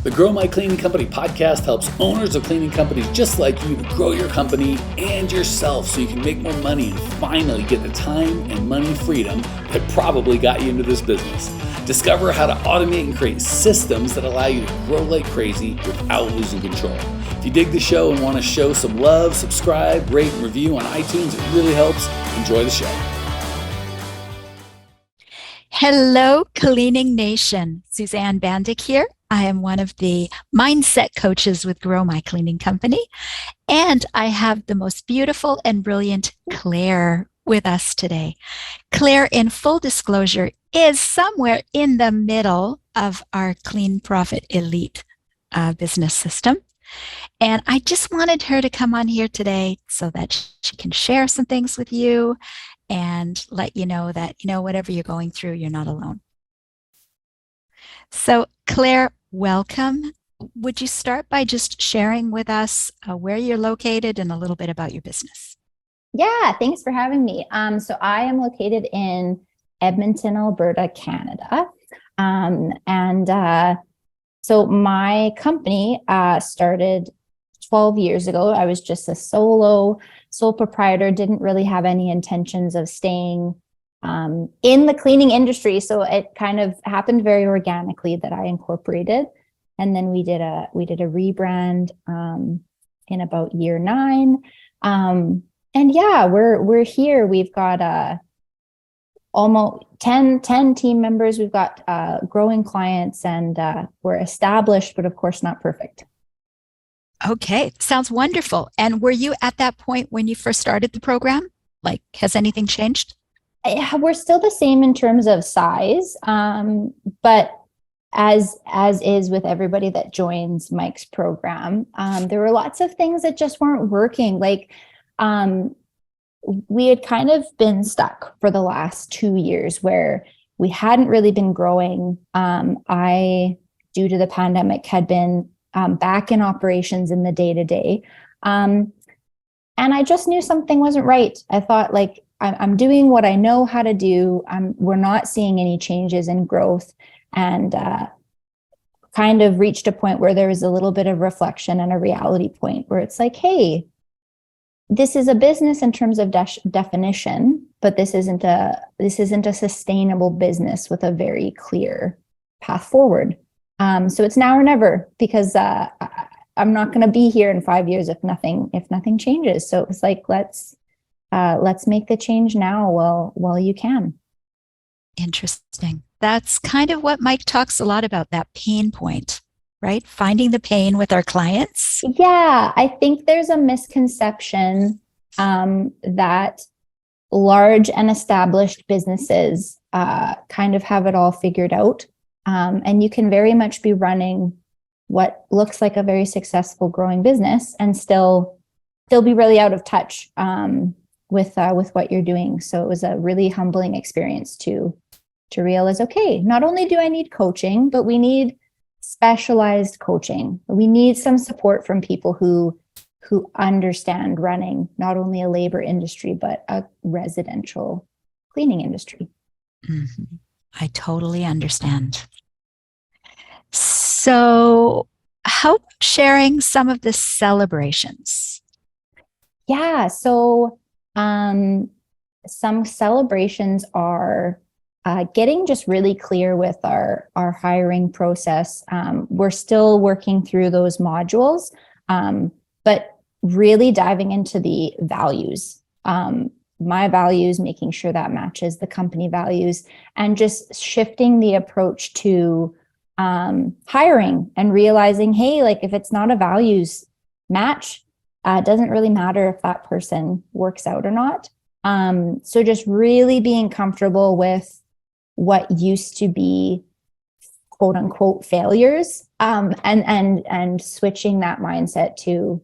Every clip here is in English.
The Grow My Cleaning Company podcast helps owners of cleaning companies just like you to grow your company and yourself so you can make more money and finally get the time and money freedom that probably got you into this business. Discover how to automate and create systems that allow you to grow like crazy without losing control. If you dig the show and want to show some love, subscribe, rate, and review on iTunes. It really helps. Enjoy the show. Hello, Cleaning Nation. Suzanne Bandick here. I am one of the mindset coaches with Grow My Cleaning Company, and I have the most beautiful and brilliant Claire with us today. Claire, in full disclosure, is somewhere in the middle of our Clean Profit Elite business system. And I just wanted her to come on here today so that she can share some things with you and let you know that, whatever you're going through, you're not alone. So, Claire, welcome. Would you start by just sharing with us where you're located and a little bit about your business? Yeah, thanks for having me. So I am located in Edmonton, Alberta, Canada. So my company started 12 years ago. I was just a sole proprietor, didn't really have any intentions of staying in the cleaning industry. So it kind of happened very organically that I incorporated. And then we did a rebrand in about year 9. And yeah, we're here. We've got almost 10 team members. We've got growing clients, and we're established, but of course not perfect. Okay, sounds wonderful. And were you at that point when you first started the program? Like, has anything changed? We're still the same in terms of size, but as is with everybody that joins Mike's program, there were lots of things that just weren't working. Like, we had kind of been stuck for the last 2 years where we hadn't really been growing. I, due to the pandemic, had been back in operations in the day-to-day. And I just knew something wasn't right. I thought, like, I'm doing what I know how to do. We're not seeing any changes in growth, and kind of reached a point where there was a little bit of reflection and a reality point where it's like, hey, this is a business in terms of definition, but this isn't a sustainable business with a very clear path forward. So it's now or never, because I'm not going to be here in 5 years if nothing changes. So it was like, let's make the change now while you can. Interesting. That's kind of what Mike talks a lot about, that pain point, right? Finding the pain with our clients. Yeah, I think there's a misconception that large and established businesses kind of have it all figured out. And you can very much be running what looks like a very successful growing business and still be really out of touch with what you're doing. So it was a really humbling experience to realize, okay, not only do I need coaching, but we need specialized coaching. We need some support from people who understand running not only a labor industry, but a residential cleaning industry. Mm-hmm. I totally understand. So how about sharing some of the celebrations? Yeah, so some celebrations are getting just really clear with our hiring process. We're still working through those modules, but really diving into the values. My values, making sure that matches the company values, and just shifting the approach to hiring and realizing, hey, like, if it's not a values match, it doesn't really matter if that person works out or not. So just really being comfortable with what used to be quote unquote failures, and switching that mindset to,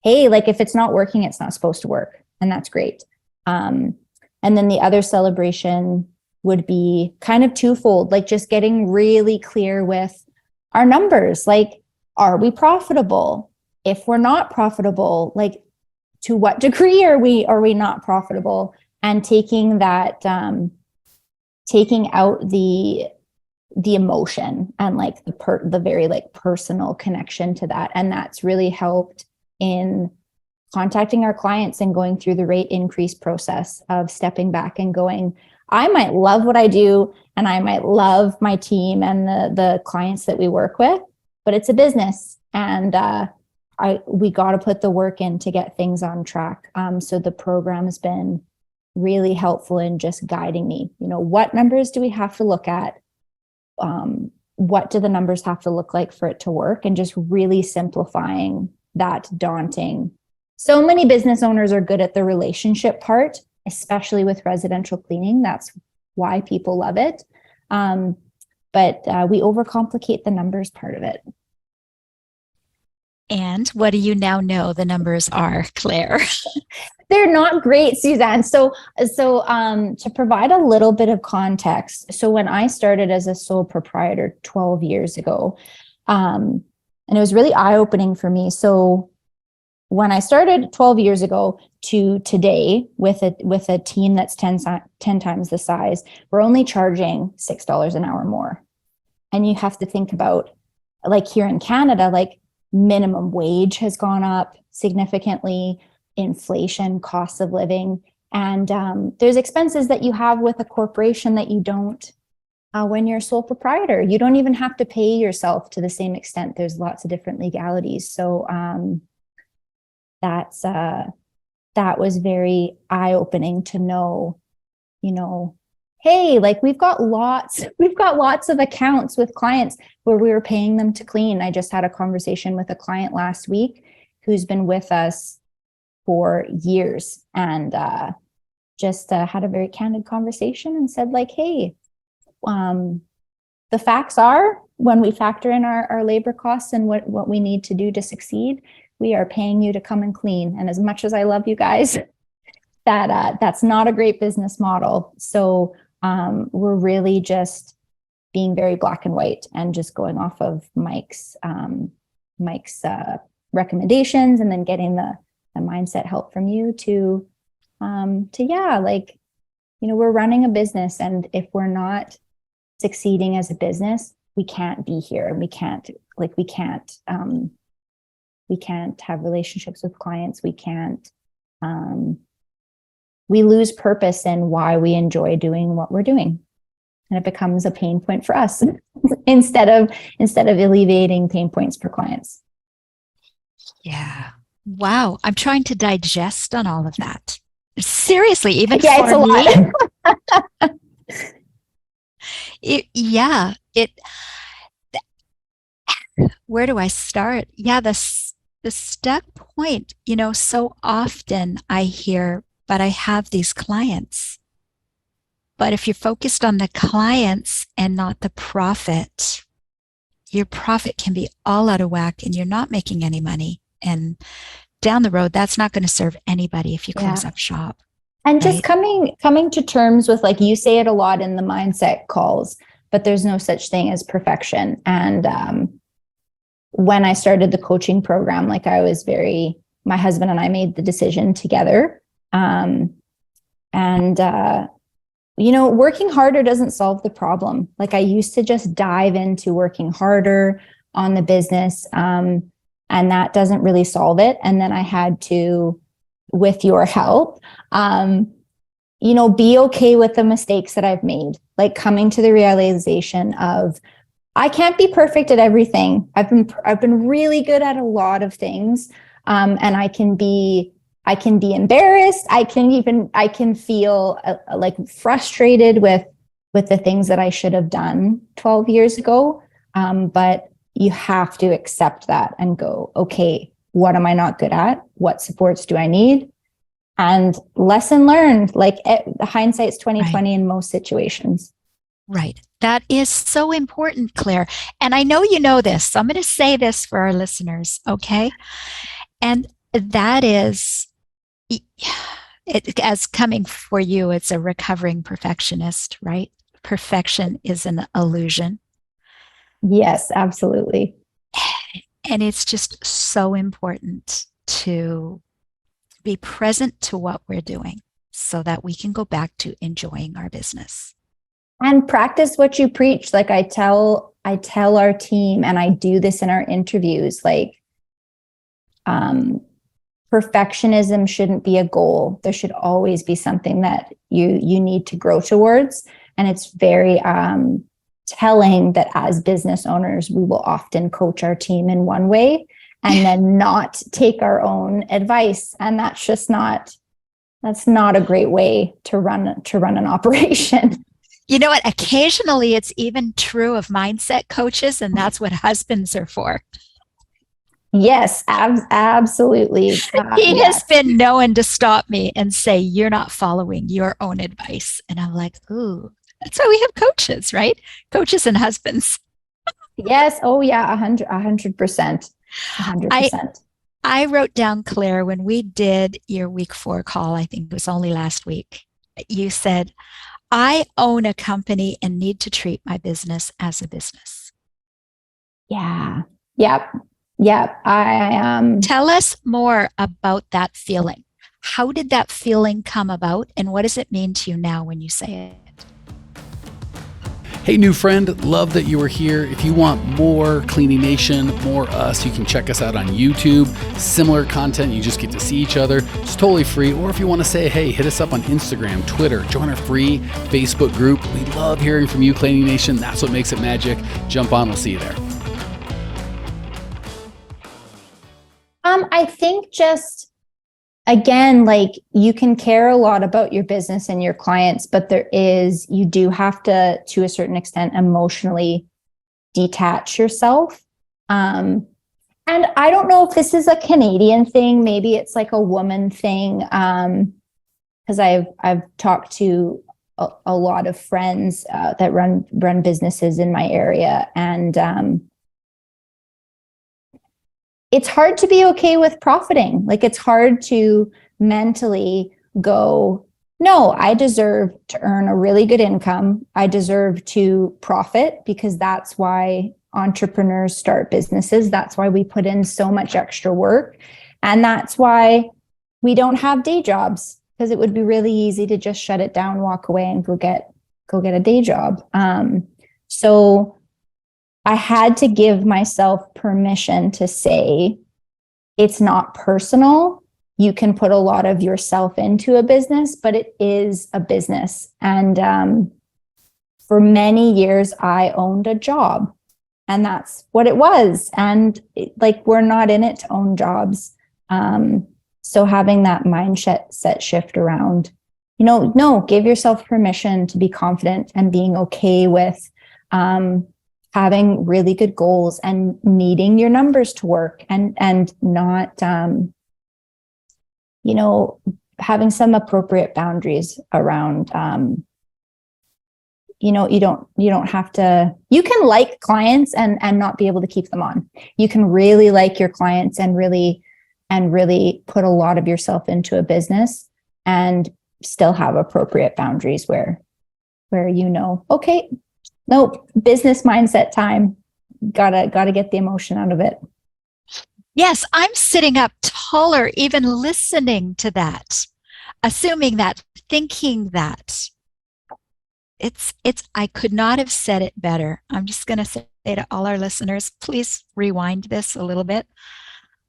hey, like, if it's not working, it's not supposed to work. And that's great. And then the other celebration would be kind of twofold, like just getting really clear with our numbers. Like, are we profitable? If we're not profitable, like, to what degree are we not profitable? And taking that, taking out the the emotion and like the very like personal connection to that. And that's really helped in contacting our clients and going through the rate increase process of stepping back and going, I might love what I do and I might love my team and the clients that we work with, but it's a business, and we got to put the work in to get things on track. So the program has been really helpful in just guiding me. What numbers do we have to look at? What do the numbers have to look like for it to work? And just really simplifying that daunting. So many business owners are good at the relationship part, especially with residential cleaning. That's why people love it. But we overcomplicate the numbers part of it. And what do you now know the numbers are, Claire? They're not great, Suzanne. So to provide a little bit of context, so when I started as a sole proprietor 12 years ago, and it was really eye-opening for me. So when I started 12 years ago to today with a team that's 10 times the size, we're only charging $6 an hour more. And you have to think about, like here in Canada, like minimum wage has gone up significantly, inflation, cost of living, and there's expenses that you have with a corporation that you don't when you're a sole proprietor. You don't even have to pay yourself to the same extent. There's lots of different legalities. So that was very eye-opening to know, hey, like we've got lots of accounts with clients where we were paying them to clean. I just had a conversation with a client last week who's been with us for years, and just had a very candid conversation and said like, hey, the facts are, when we factor in our labor costs and what we need to do to succeed, we are paying you to come and clean. And as much as I love you guys, that's not a great business model. So we're really just being very black and white and just going off of Mike's recommendations, and then getting the mindset help from you to we're running a business, and if we're not succeeding as a business, we can't be here, and we can't have relationships with clients. We lose purpose in why we enjoy doing what we're doing, and it becomes a pain point for us instead of alleviating pain points for clients. Yeah. Wow. I'm trying to digest on all of that. Seriously, even yeah, for it's a lot. Where do I start? Yeah, the stuck point, so often I hear, but I have these clients. But if you're focused on the clients and not the profit, your profit can be all out of whack and you're not making any money. And down the road, that's not going to serve anybody if you close up shop. And just coming to terms with, like you say it a lot in the mindset calls, but there's no such thing as perfection. And when I started the coaching program, like my husband and I made the decision together. Working harder doesn't solve the problem. Like I used to just dive into working harder on the business, and that doesn't really solve it. And then I had to, with your help, be okay with the mistakes that I've made, like coming to the realization of, I can't be perfect at everything. I've been really good at a lot of things. And I can be embarrassed. I can feel like frustrated with the things that I should have done 12 years ago. But you have to accept that and go, okay, what am I not good at? What supports do I need? And lesson learned, like hindsight's 2020 in most situations. Right. That is so important, Claire. And I know you know this, so I'm going to say this for our listeners, okay? And that is, as coming for you, it's a recovering perfectionist, right? Perfection is an illusion. Yes, absolutely. And it's just so important to be present to what we're doing so that we can go back to enjoying our business. And practice what you preach. Like I tell our team, and I do this in our interviews, like, perfectionism shouldn't be a goal. There should always be something that you need to grow towards. And it's very telling that as business owners, we will often coach our team in one way and then not take our own advice. And that's not a great way to run an operation. You know what? Occasionally it's even true of mindset coaches, and that's what husbands are for. Yes, absolutely. He has been known to stop me and say, "You're not following your own advice." And I'm like, ooh, that's why we have coaches, right? Coaches and husbands. Yes. Oh yeah. 100%. 100%. I wrote down, Claire, when we did your week 4 call, I think it was only last week, you said, I own a company and need to treat my business as a business. Yeah. Yep. Yep. I Tell us more about that feeling. How did that feeling come about, and what does it mean to you now when you say it? Hey, new friend, love that you were here. If you want more Cleaning Nation, more us, you can check us out on YouTube. Similar content, you just get to see each other. It's totally free. Or if you want to say, hey, hit us up on Instagram, Twitter, join our free Facebook group. We love hearing from you, Cleaning Nation. That's what makes it magic. Jump on, we'll see you there. I think just, again, like, you can care a lot about your business and your clients, but you do have to a certain extent, emotionally detach yourself. And I don't know if this is a Canadian thing. Maybe it's like a woman thing. Because I've talked to a lot of friends that run businesses in my area, and it's hard to be okay with profiting. Like, it's hard to mentally go, no, I deserve to earn a really good income. I deserve to profit, because that's why entrepreneurs start businesses. That's why we put in so much extra work. And that's why we don't have day jobs, because it would be really easy to just shut it down, walk away, and go get a day job. So I had to give myself permission to say, it's not personal. You can put a lot of yourself into a business, but it is a business. And for many years, I owned a job, and that's what it was. And we're not in it to own jobs. So having that mindset shift around, no, give yourself permission to be confident and being okay with having really good goals and needing your numbers to work, and not, having some appropriate boundaries around, you don't have to, you can like clients and not be able to keep them on. You can really like your clients and really put a lot of yourself into a business and still have appropriate boundaries where okay, nope, business mindset time. Gotta get the emotion out of it. Yes, I'm sitting up taller, even listening to that, assuming that, thinking that. I could not have said it better. I'm just going to say to all our listeners, please rewind this a little bit.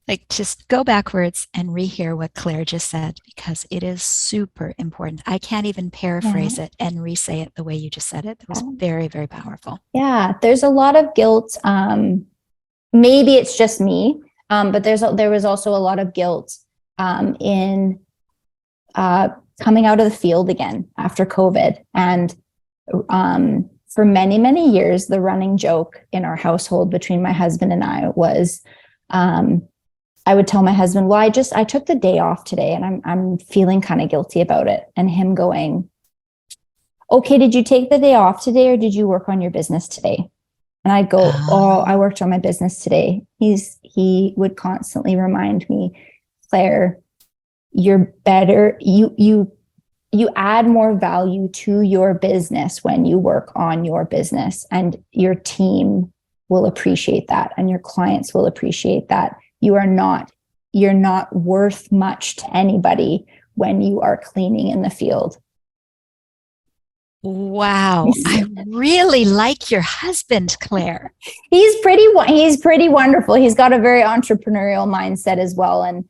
Like, just go backwards and rehear what Claire just said, because it is super important. I can't even paraphrase it and re-say it the way you just said it. It was very, very powerful. Yeah, there's a lot of guilt. Maybe it's just me, but there was also a lot of guilt in coming out of the field again after COVID. And for many, many years, the running joke in our household between my husband and I was, I would tell my husband, well, I took the day off today and I'm feeling kind of guilty about it. And him going, okay, did you take the day off today, or did you work on your business today? And I'd go, oh, I worked on my business today. He would constantly remind me, Claire, you're better. You add more value to your business when you work on your business, and your team will appreciate that, and your clients will appreciate that. You're not worth much to anybody when you are cleaning in the field. Wow. I really like your husband, Claire. He's pretty wonderful. He's got a very entrepreneurial mindset as well. And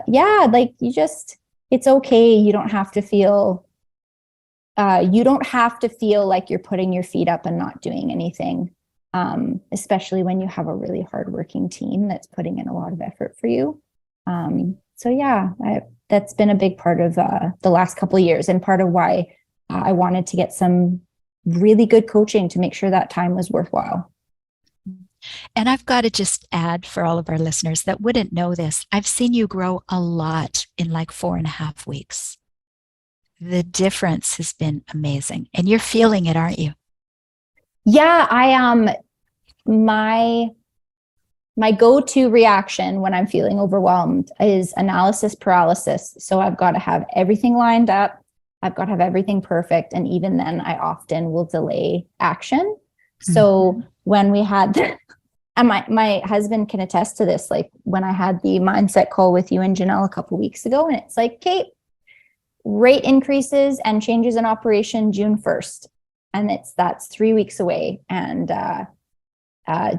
yeah, like it's okay. You don't have to feel like you're putting your feet up and not doing anything. Especially when you have a really hardworking team that's putting in a lot of effort for you. So yeah, that's been a big part of the last couple of years, and part of why I wanted to get some really good coaching to make sure that time was worthwhile. And I've got to just add for all of our listeners that wouldn't know this, I've seen you grow a lot in like 4.5 weeks. The difference has been amazing, and you're feeling it, aren't you? Yeah, my go-to reaction when I'm feeling overwhelmed is analysis paralysis. So I've got to have everything lined up. I've got to have everything perfect. And even then, I often will delay action. So when we had, and my husband can attest to this, like when I had the mindset call with you and Janelle a couple of weeks ago, and it's like, Kate, rate increases and changes in operation June 1st. And that's 3 weeks away. And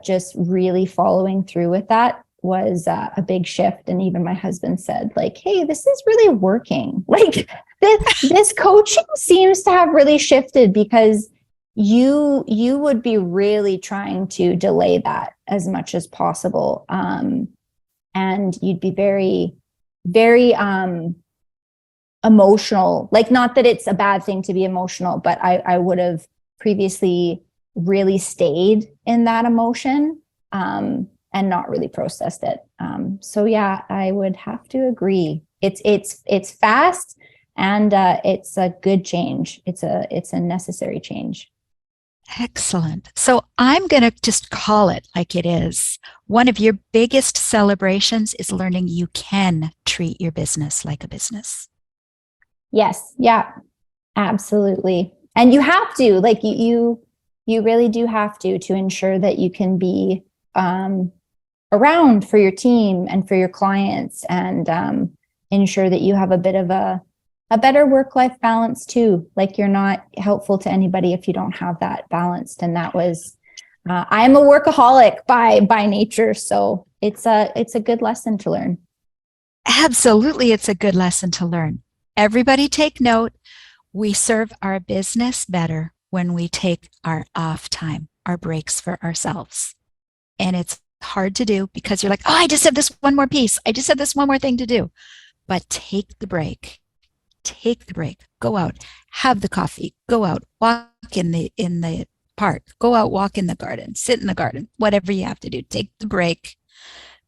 just really following through with that was a big shift. And even my husband said, like, hey, this is really working. Like this coaching seems to have really shifted, because you would be really trying to delay that as much as possible. And you'd be very, very emotional. Like, not that it's a bad thing to be emotional, but I would have previously really stayed in that emotion and not really processed it. So yeah, I would have to agree. It's fast, and it's a good change. It's a necessary change. Excellent. So I'm going to just call it like it is. One of your biggest celebrations is learning you can treat your business like a business. Yes. Yeah, absolutely. And you have to, like, you really do have to ensure that you can be around for your team and for your clients, and ensure that you have a bit of a better work-life balance too. Like, you're not helpful to anybody if you don't have that balanced. And that was, I am a workaholic by nature. So it's a good lesson to learn. Absolutely. It's a good lesson to learn. Everybody take note. We serve our business better when we take our off time, our breaks for ourselves. And it's hard to do because you're like, oh, I just have this one more piece. I just have this one more thing to do. But take the break. Take the break. Go out, have the coffee, go out, walk in the park, go out, walk in the garden, sit in the garden, whatever you have to do. Take the break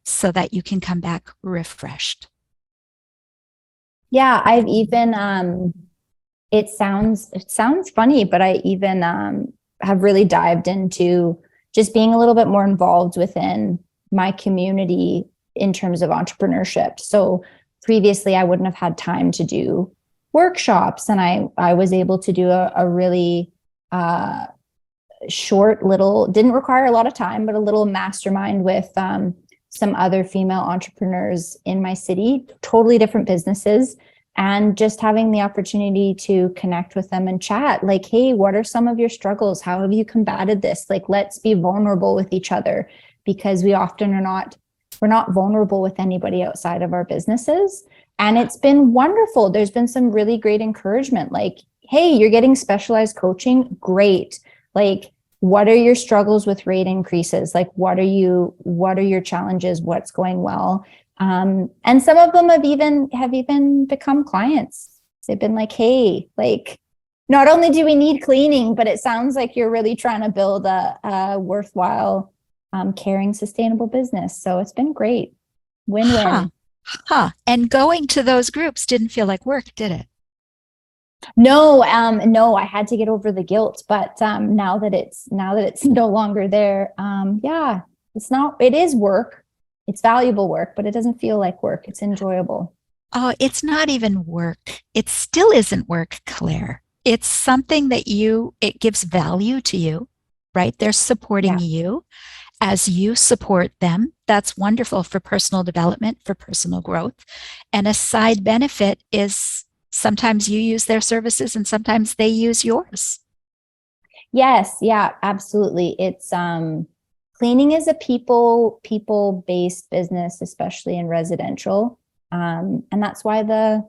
so that you can come back refreshed. Yeah, I've even it sounds funny, but I even have really dived into just being a little bit more involved within my community in terms of entrepreneurship. So previously, I wouldn't have had time to do workshops, and I was able to do a really short little, didn't require a lot of time, but a little mastermind with some other female entrepreneurs in my city, totally different businesses, and just having the opportunity to connect with them and chat, like, hey, what are some of your struggles? How have you combated this? Like, let's be vulnerable with each other, because we often we're not vulnerable with anybody outside of our businesses. And it's been wonderful. There's been some really great encouragement, like, hey, you're getting specialized coaching. Great. Like, what are your struggles with rate increases? Like, what are your challenges? What's going well? And some of them have even become clients. They've been like, hey, like, not only do we need cleaning, but it sounds like you're really trying to build a worthwhile, caring, sustainable business. So it's been great. Win-win. And going to those groups didn't feel like work, did it? No, I had to get over the guilt, but now that it's no longer there, yeah, it is work. It's valuable work, but it doesn't feel like work. It's enjoyable. Oh, it's not even work. It still isn't work, Claire. It's something that it gives value to you, right? They're supporting you as you support them. That's wonderful for personal development, for personal growth. And a side benefit is Sometimes you use their services and sometimes they use yours. Yes, yeah, absolutely. It's cleaning is a people-based business, especially in residential. And that's why the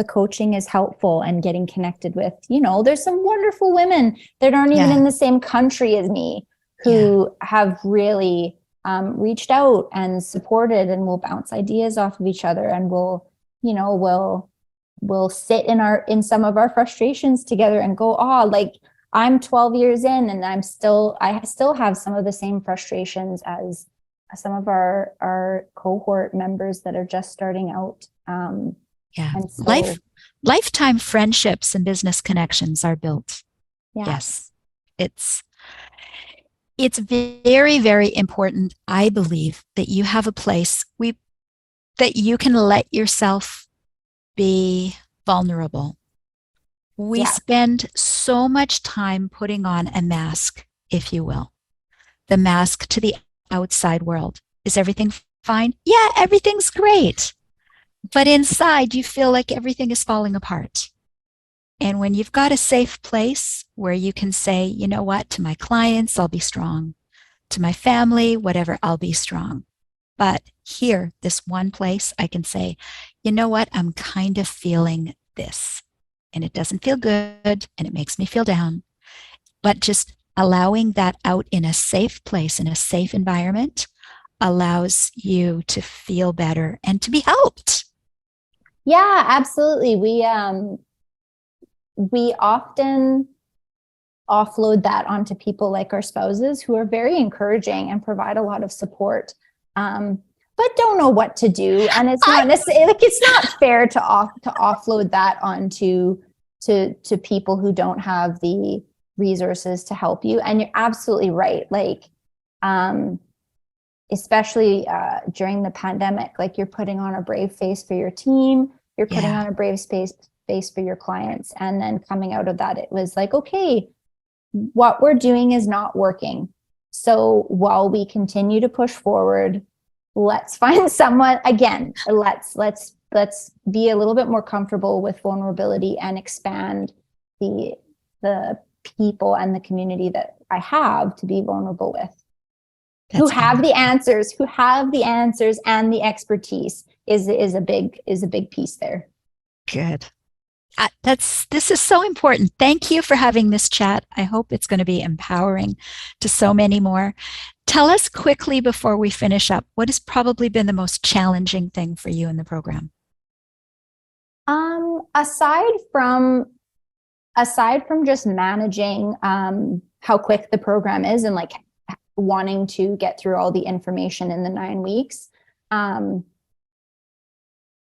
coaching is helpful and getting connected with, there's some wonderful women that aren't even in the same country as me who have really reached out and supported, and will bounce ideas off of each other, and we'll sit in some of our frustrations together and go, like, I'm 12 years in and I still have some of the same frustrations as some of our cohort members that are just starting out. And so, Lifetime friendships and business connections are built. yeah. Yes. It's very, very important, I believe, that you have a place that you can let yourself be vulnerable. We spend so much time putting on a mask, if you will, the mask to the outside world. Is everything fine? Yeah, everything's great. But inside, you feel like everything is falling apart. And when you've got a safe place where you can say, you know what, to my clients, I'll be strong. To my family, whatever, I'll be strong. But here, this one place, I can say, you know what, I'm kind of feeling this. And it doesn't feel good and it makes me feel down. But just allowing that out in a safe place, in a safe environment, allows you to feel better and to be helped. Yeah, absolutely. We often offload that onto people like our spouses, who are very encouraging and provide a lot of support, but don't know what to do. And it's not necessarily like, it's not fair to offload that onto to people who don't have the resources to help you. And you're absolutely right. Like, especially during the pandemic, like, you're putting on a brave face for your team, you're putting on a brave face for your clients. And then coming out of that, it was like, okay, what we're doing is not working. So while we continue to push forward, let's find someone again. Let's be a little bit more comfortable with vulnerability and expand the people and the community that I have to be vulnerable with. Who have the answers and the expertise is a big piece there. Good. This is so important. Thank you for having this chat. I hope it's going to be empowering to so many more. Tell us quickly before we finish up, what has probably been the most challenging thing for you in the program? Aside from just managing how quick the program is, and like wanting to get through all the information in the 9 weeks,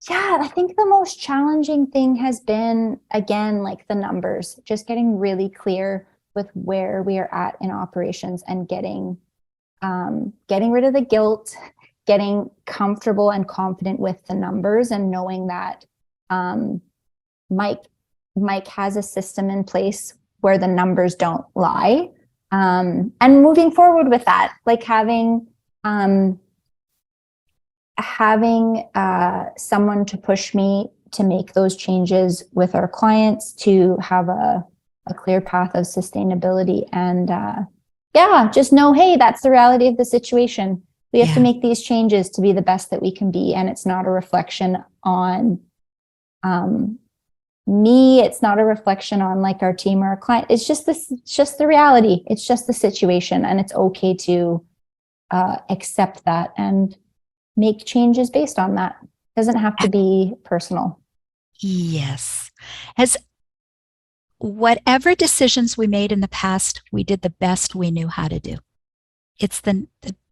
I think the most challenging thing has been, again, like the numbers, just getting really clear with where we are at in operations, and getting rid of the guilt, getting comfortable and confident with the numbers, and knowing that Mike has a system in place where the numbers don't lie, and moving forward with that, like having someone to push me to make those changes with our clients, to have a clear path of sustainability, and just know, hey, that's the reality of the situation. We have to make these changes to be the best that we can be, and it's not a reflection on me. It's not a reflection on like our team or our client. It's just the reality. It's just the situation, and it's okay to accept that and make changes based on that. It doesn't have to be personal. Yes. As whatever decisions we made in the past, we did the best we knew how to do. It's the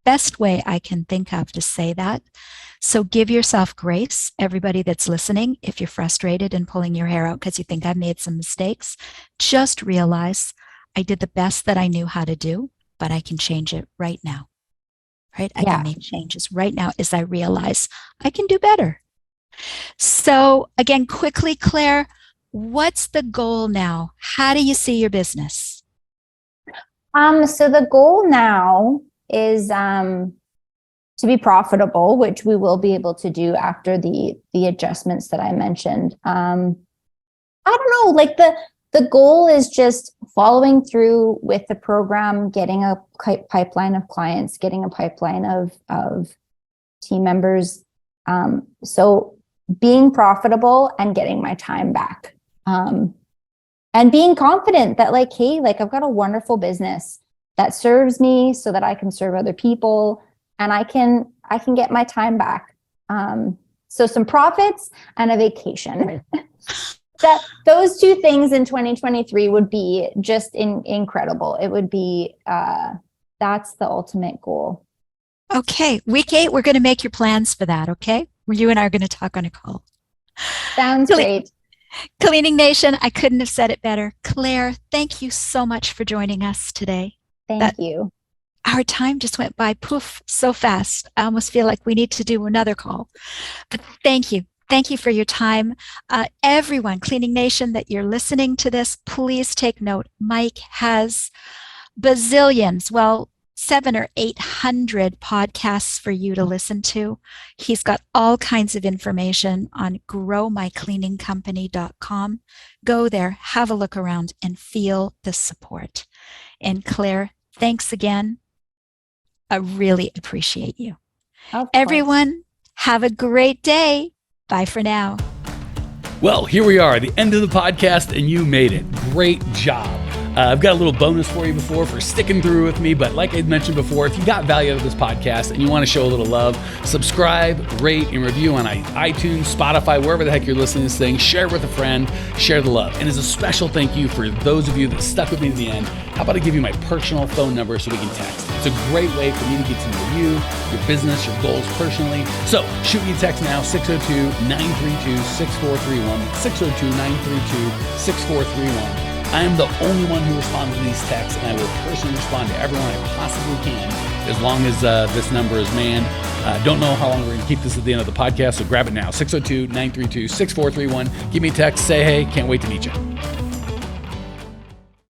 best way I can think of to say that. So give yourself grace, everybody that's listening. If you're frustrated and pulling your hair out because you think I've made some mistakes, just realize I did the best that I knew how to do, but I can change it right now. Right? I can make changes right now as I realize I can do better. So again, quickly, Claire, what's the goal now? How do you see your business? So the goal now is to be profitable, which we will be able to do after the adjustments that I mentioned. I don't know, like the goal is just following through with the program, getting a pipeline of clients, getting a pipeline of team members. So being profitable and getting my time back. And being confident that like, hey, like I've got a wonderful business that serves me so that I can serve other people and I can get my time back. So some profits and a vacation. That those two things in 2023 would be just incredible. It would be, that's the ultimate goal. Okay. Week 8, we're going to make your plans for that. Okay. You and I are going to talk on a call. Sounds great. Cleaning Nation, I couldn't have said it better. Claire, thank you so much for joining us today. Thank you. Our time just went by poof so fast. I almost feel like we need to do another call. But thank you. Thank you for your time. Everyone, Cleaning Nation, that you're listening to this, please take note. Mike has bazillions, 700 or 800 podcasts for you to listen to. He's got all kinds of information on growmycleaningcompany.com. Go there, have a look around, and feel the support. And Claire, thanks again. I really appreciate you. Everyone, have a great day. Bye for now. Well, here we are, the end of the podcast, and you made it. Great job. I've got a little bonus for you for sticking through with me. But like I mentioned before, if you got value out of this podcast and you want to show a little love, subscribe, rate, and review on iTunes, Spotify, wherever the heck you're listening to this thing. Share it with a friend. Share the love. And as a special thank you for those of you that stuck with me to the end, how about I give you my personal phone number so we can text? It's a great way for me to get to know you, your business, your goals personally. So shoot me a text now, 602-932-6431, 602-932-6431. I am the only one who responds to these texts, and I will personally respond to everyone I possibly can as long as this number is manned. Don't know how long we're going to keep this at the end of the podcast, so grab it now, 602-932-6431. Give me a text, say hey, can't wait to meet you.